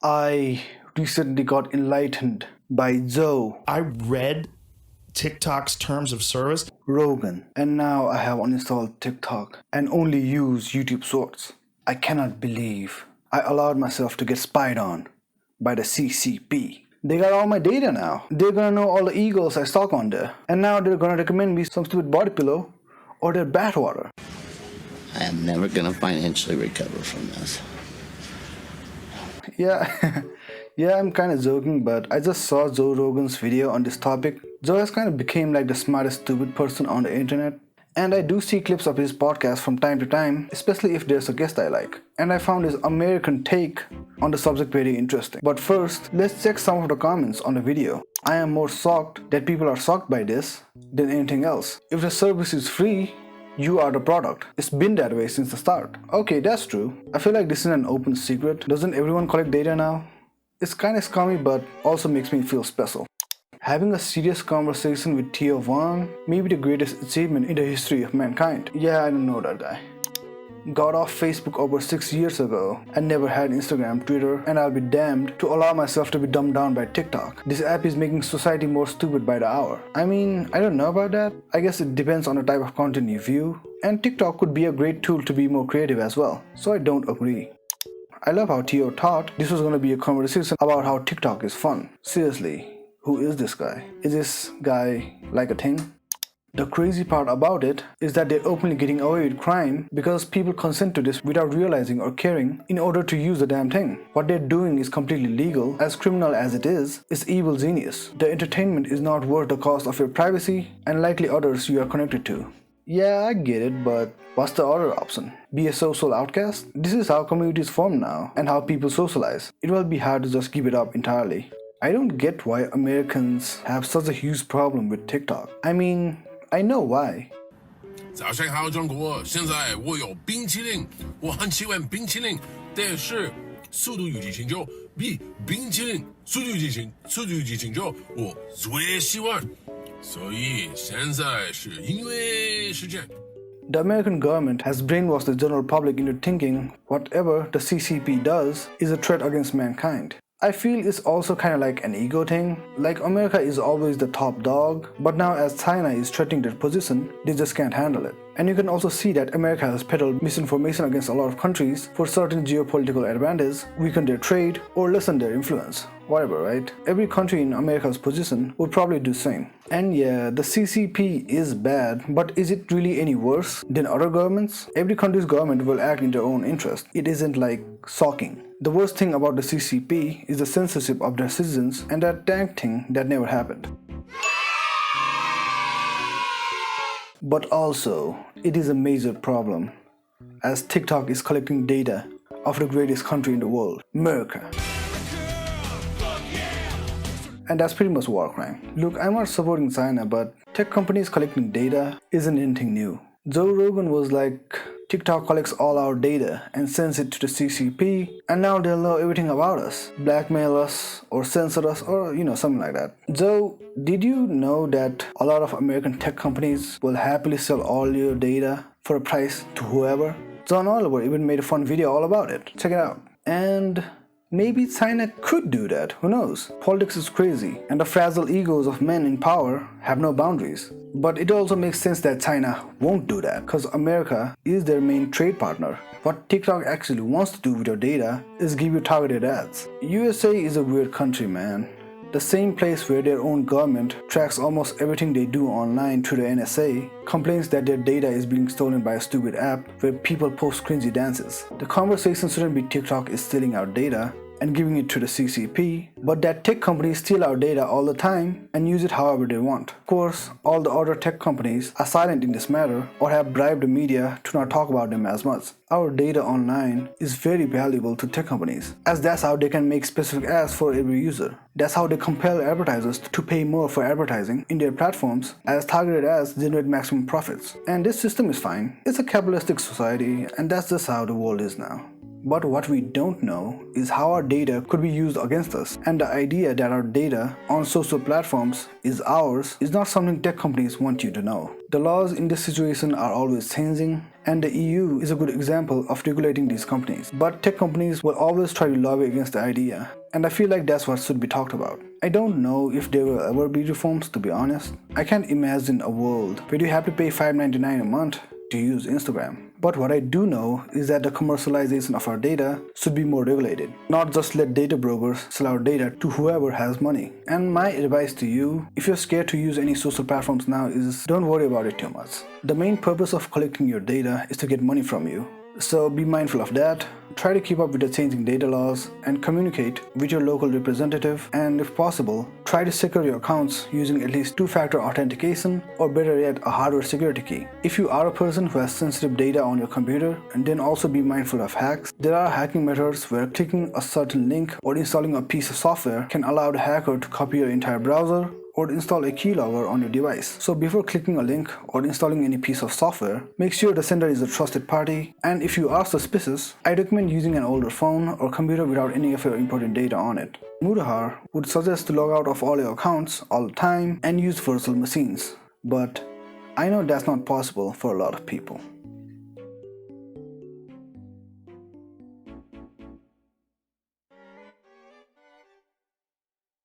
I recently got enlightened by Joe I read TikTok's terms of service. Rogan, and now I have uninstalled TikTok and only use YouTube Shorts. I cannot believe I allowed myself to get spied on by the CCP. They got all my data now. They're gonna know all the eagles I stalk on there. And now they're gonna recommend me some stupid body pillow or their bath water. I am never gonna financially recover from this. Yeah, yeah, I'm kind of joking, but I just saw Joe Rogan's video on this topic. Joe has kind of became like the smartest stupid person on the internet. And I do see clips of his podcast from time to time, especially if there's a guest I like. And I found his American take on the subject very interesting. But first, let's check some of the comments on the video. I am more shocked that people are shocked by this than anything else. If the service is free, you are the product. It's been that way since the start. Okay, that's true. I feel like this is an open secret. Doesn't everyone collect data now? It's kinda scummy, but also makes me feel special. Having a serious conversation with Theo Von may be the greatest achievement in the history of mankind. Yeah, I don't know that guy. Got off Facebook over 6 years ago and never had Instagram, Twitter, and I'll be damned to allow myself to be dumbed down by TikTok. This app is making society more stupid by the hour. I mean, I don't know about that. I guess it depends on the type of content you view. And TikTok could be a great tool to be more creative as well. So I don't agree. I love how Theo thought this was going to be a conversation about how TikTok is fun. Seriously, who is this guy? Is this guy like a thing? The crazy part about it is that they're openly getting away with crime because people consent to this without realizing or caring in order to use the damn thing. What they're doing is completely legal, as criminal as it is, it's evil genius. The entertainment is not worth the cost of your privacy and likely others you are connected to. Yeah, I get it, but what's the other option? Be a social outcast? This is how communities form now and how people socialize. It will be hard to just give it up entirely. I don't get why Americans have such a huge problem with TikTok. I mean, I know why. 早上好，中国！现在我有冰淇淋，我很喜欢冰淇淋，但是《速度与激情》就比冰淇淋《速度与激情》就我最喜欢，所以现在是音乐时间。The American government has brainwashed the general public into thinking whatever the CCP does is a threat against mankind. I feel it's also kind of like an ego thing. Like America is always the top dog, but now as China is threatening their position, they just can't handle it. And you can also see that America has peddled misinformation against a lot of countries for certain geopolitical advantage, weaken their trade, or lessen their influence. Whatever, right? Every country in America's position would probably do the same. And yeah, the CCP is bad, but is it really any worse than other governments? Every country's government will act in their own interest. It isn't like shocking. The worst thing about the CCP is the censorship of their citizens and that tank thing that never happened. But also, it is a major problem, as TikTok is collecting data of the greatest country in the world, America. And that's pretty much war crime. Look, I'm not supporting China, but tech companies collecting data isn't anything new. Joe Rogan was like, TikTok collects all our data and sends it to the CCP, and now they'll know everything about us, blackmail us, or censor us, or something like that. Joe, did you know that a lot of American tech companies will happily sell all your data for a price to whoever? John Oliver even made a fun video all about it. Check it out. And maybe China could do that, who knows? Politics is crazy, and the fragile egos of men in power have no boundaries. But it also makes sense that China won't do that, because America is their main trade partner. What TikTok actually wants to do with your data is give you targeted ads. USA is a weird country, man. The same place where their own government tracks almost everything they do online through the NSA, complains that their data is being stolen by a stupid app where people post cringy dances. The conversation shouldn't be TikTok is stealing our data and giving it to the CCP, but that tech companies steal our data all the time and use it however they want. Of course, all the other tech companies are silent in this matter or have bribed the media to not talk about them as much. Our data online is very valuable to tech companies, as that's how they can make specific ads for every user. That's how they compel advertisers to pay more for advertising in their platforms, as targeted ads generate maximum profits. And this system is fine. It's a capitalistic society, and that's just how the world is now. But what we don't know is how our data could be used against us. And the idea that our data on social platforms is ours is not something tech companies want you to know. The laws in this situation are always changing, and the EU is a good example of regulating these companies. But tech companies will always try to lobby against the idea, and I feel like that's what should be talked about. I don't know if there will ever be reforms, to be honest. I can't imagine a world where you have to pay $5.99 a month to use Instagram. But what I do know is that the commercialization of our data should be more regulated, not just let data brokers sell our data to whoever has money. And my advice to you, if you're scared to use any social platforms now, is don't worry about it too much. The main purpose of collecting your data is to get money from you. So be mindful of that, try to keep up with the changing data laws, and communicate with your local representative, and if possible, try to secure your accounts using at least two-factor authentication, or better yet, a hardware security key. If you are a person who has sensitive data on your computer, and then also be mindful of hacks. There are hacking methods where clicking a certain link or installing a piece of software can allow the hacker to copy your entire browser or install a keylogger on your device. So before clicking a link or installing any piece of software, make sure the sender is a trusted party, and if you are suspicious, I recommend using an older phone or computer without any of your important data on it. Mudahar would suggest to log out of all your accounts all the time and use virtual machines, but I know that's not possible for a lot of people.